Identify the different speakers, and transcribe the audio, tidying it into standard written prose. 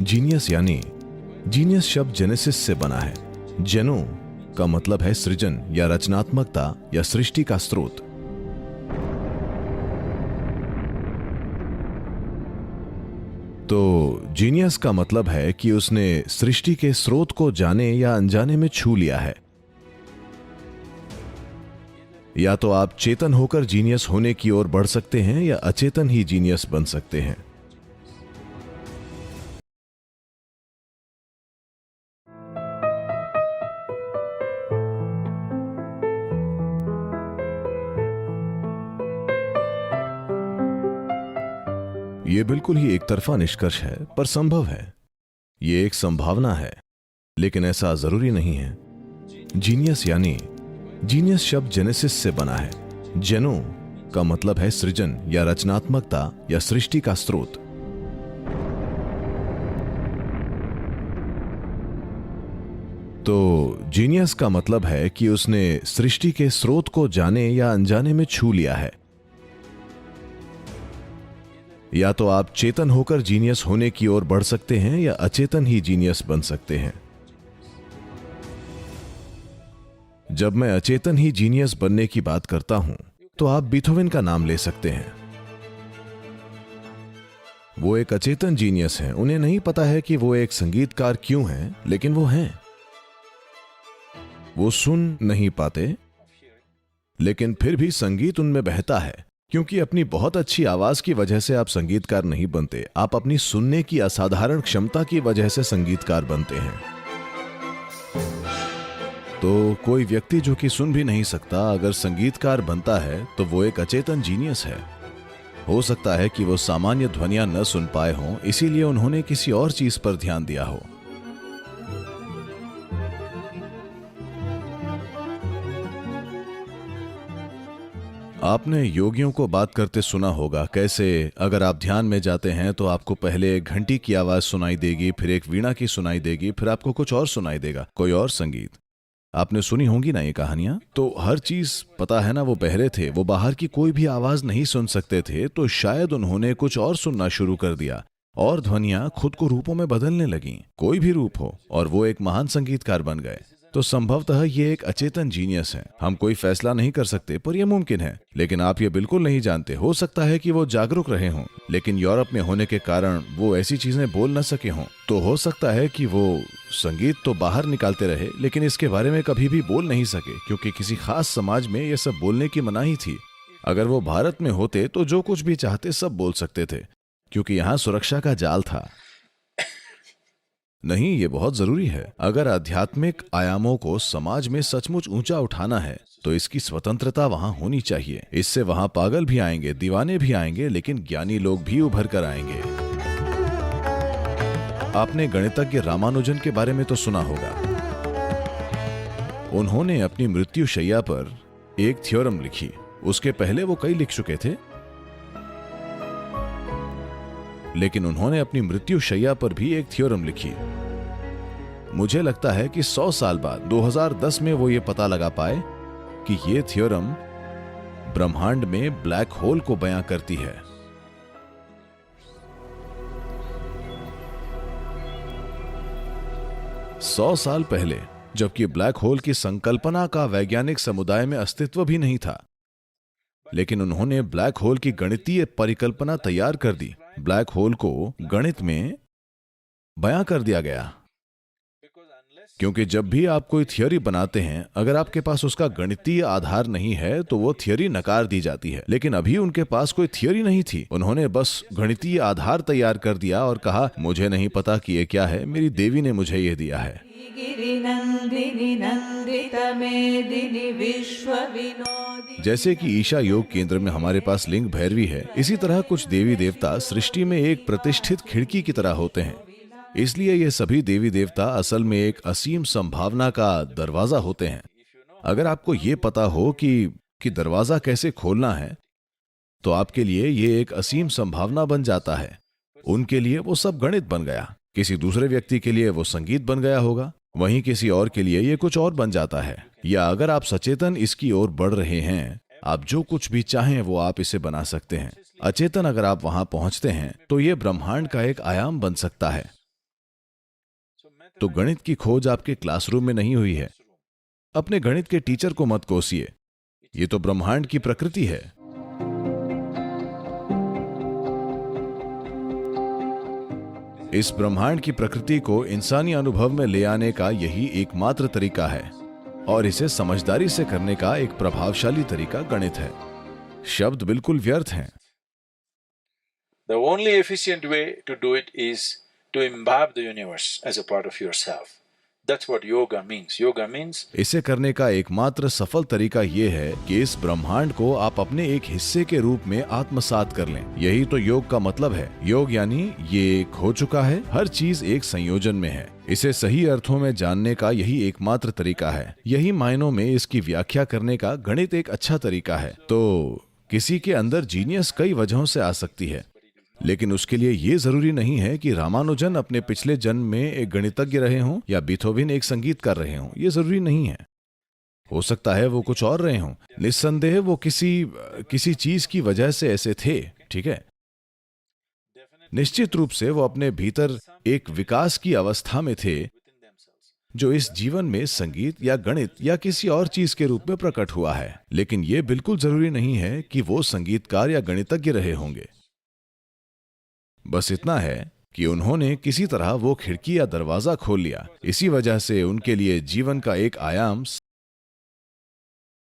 Speaker 1: Genius यानी genius शब्द genesis से बना है। जेनो का मतलब है सृजन या रचनात्मकता या सृष्टि का स्रोत। तो जीनियस का मतलब है कि उसने सृष्टि के स्रोत को जाने या अनजाने में छू लिया है। या तो आप चेतन होकर जीनियस होने की ओर बढ़ सकते हैं या अचेतन ही जीनियस बन सकते हैं। यह बिल्कुल ही एक तरफा निष्कर्ष है, पर संभव है। यह एक संभावना है, लेकिन ऐसा जरूरी नहीं है। जीनियस यानी जीनियस शब्द जेनेसिस से बना है। जेनो का मतलब है सृजन या रचनात्मकता या सृष्टि का स्रोत। तो जीनियस का मतलब है कि उसने सृष्टि के स्रोत को जाने या अनजाने में छू लिया है। या तो आप चेतन होकर जीनियस होने की ओर बढ़ सकते हैं या अचेतन ही जीनियस बन सकते हैं। जब मैं अचेतन ही जीनियस बनने की बात करता हूं, तो आप बीथोवन का नाम ले सकते हैं। वो एक अचेतन जीनियस हैं। उन्हें नहीं पता है कि वो एक संगीतकार क्यों हैं, लेकिन वो हैं। वो सुन नहीं पाते, लेकिन फिर भी संगीत उनमें बहता है। क्योंकि अपनी बहुत अच्छी आवाज की वजह से आप संगीतकार नहीं बनते, आप अपनी सुनने की असाधारण क्षमता की वजह से संगीतकार बनते हैं। तो कोई व्यक्ति जो कि सुन भी नहीं सकता, अगर संगीतकार बनता है तो वो एक अचेतन जीनियस है। हो सकता है कि वो सामान्य ध्वनियां न सुन पाए हों, इसीलिए उन्होंने किसी और चीज पर ध्यान दिया हो। आपने योगियों को बात करते सुना होगा, कैसे अगर आप ध्यान में जाते हैं तो आपको पहले एक घंटी की आवाज सुनाई देगी, फिर एक वीणा की सुनाई देगी, फिर आपको कुछ और सुनाई देगा, कोई और संगीत। आपने सुनी होंगी ना ये कहानियां। तो हर चीज पता है ना, वो बहरे थे, वो बाहर की कोई भी आवाज नहीं सुन सकते थे, तो शायद उन्होंने कुछ और सुनना शुरू कर दिया और ध्वनियां खुद को रूपों में बदलने लगीं, कोई भी रूप हो, और वो एक महान संगीतकार बन गए। तो संभवतः ये एक अचेतन जीनियस है। हम कोई फैसला नहीं कर सकते, पर यह मुमकिन है। लेकिन आप ये बिल्कुल नहीं जानते। हो सकता है कि वो जागरूक रहे हों, लेकिन यूरोप में होने के कारण वो ऐसी चीजें बोल न सके हों। तो हो सकता है कि वो संगीत तो बाहर निकालते रहे, लेकिन इसके बारे में कभी भी बोल नहीं सके, क्योंकि किसी खास समाज में यह सब बोलने की मनाही थी। अगर वो भारत में होते तो जो कुछ भी चाहते सब बोल सकते थे, क्योंकि यहाँ सुरक्षा का जाल था। नहीं, ये बहुत जरूरी है। अगर आध्यात्मिक आयामों को समाज में सचमुच ऊंचा उठाना है, तो इसकी स्वतंत्रता वहां होनी चाहिए। इससे वहां पागल भी आएंगे, दीवाने भी आएंगे, लेकिन ज्ञानी लोग भी उभर कर आएंगे। आपने गणितज्ञ रामानुजन के बारे में तो सुना होगा। उन्होंने अपनी मृत्यु शैया पर एक थ्योरम लिखी। उसके पहले वो कई लिख चुके थे, लेकिन उन्होंने अपनी मृत्यु शैया पर भी एक थ्योरम लिखी। मुझे लगता है कि 100 साल बाद 2010 में वो ये पता लगा पाए कि ये थ्योरम ब्रह्मांड में ब्लैक होल को बयां करती है। सौ साल पहले, जबकि ब्लैक होल की संकल्पना का वैज्ञानिक समुदाय में अस्तित्व भी नहीं था, लेकिन उन्होंने ब्लैक होल की गणितीय परिकल्पना तैयार कर दी। ब्लैक होल को गणित में बयां कर दिया गया। क्योंकि जब भी आप कोई थियरी बनाते हैं, अगर आपके पास उसका गणितीय आधार नहीं है तो वो थियरी नकार दी जाती है। लेकिन अभी उनके पास कोई थियरी नहीं थी, उन्होंने बस गणितीय आधार तैयार कर दिया और कहा, मुझे नहीं पता कि ये क्या है, मेरी देवी ने मुझे ये दिया है। जैसे कि ईशा योग केंद्र में हमारे पास लिंग भैरवी है, इसी तरह कुछ देवी देवता सृष्टि में एक प्रतिष्ठित खिड़की की तरह होते हैं। इसलिए ये सभी देवी देवता असल में एक असीम संभावना का दरवाजा होते हैं। अगर आपको ये पता हो कि दरवाजा कैसे खोलना है, तो आपके लिए ये एक असीम संभावना बन जाता है। उनके लिए वो सब गणित बन गया, किसी दूसरे व्यक्ति के लिए वो संगीत बन गया होगा, वहीं किसी और के लिए ये कुछ और बन जाता है। या अगर आप सचेतन इसकी ओर बढ़ रहे हैं, आप जो कुछ भी चाहें वो आप इसे बना सकते हैं। अचेतन अगर आप वहां पहुंचते हैं तो ये ब्रह्मांड का एक आयाम बन सकता है। तो गणित की खोज आपके क्लासरूम में नहीं हुई है। अपने गणित के टीचर को मत कोसिए, ये तो ब्रह्मांड की प्रकृति है। इस ब्रह्मांड की प्रकृति को इंसानी अनुभव में ले आने का यही एकमात्र तरीका है, और इसे समझदारी से करने का एक प्रभावशाली तरीका गणित है। शब्द बिल्कुल व्यर्थ हैं।
Speaker 2: The only efficient way to do it is to imbibe the universe as a part of yourself. That's what yoga means. Yoga means
Speaker 1: इसे करने का एकमात्र सफल तरीका यह है कि इस ब्रह्मांड को आप अपने एक हिस्से के रूप में आत्मसात कर लें। यही तो योग का मतलब है। योग यानी ये एक हो चुका है, हर चीज एक संयोजन में है। इसे सही अर्थों में जानने का यही एकमात्र तरीका है। यही मायनों में इसकी व्याख्या करने का गणित एक अच्छा तरीका है। तो किसी के अंदर जीनियस कई वजहों से आ सकती है, लेकिन उसके लिए ये जरूरी नहीं है कि रामानुजन अपने पिछले जन्म में एक गणितज्ञ रहे हों या बीथोवन एक संगीतकार रहे हों। ये जरूरी नहीं है। हो सकता है वो कुछ और रहे हों। निस्संदेह वो किसी चीज की वजह से ऐसे थे, ठीक है। निश्चित रूप से वो अपने भीतर एक विकास की अवस्था में थे, जो इस जीवन में संगीत या गणित या किसी और चीज के रूप में प्रकट हुआ है। लेकिन ये बिल्कुल जरूरी नहीं है कि वो संगीतकार या गणितज्ञ रहे होंगे। बस इतना है कि उन्होंने किसी तरह वो खिड़की या दरवाजा खोल लिया। इसी वजह से उनके लिए जीवन का एक आयाम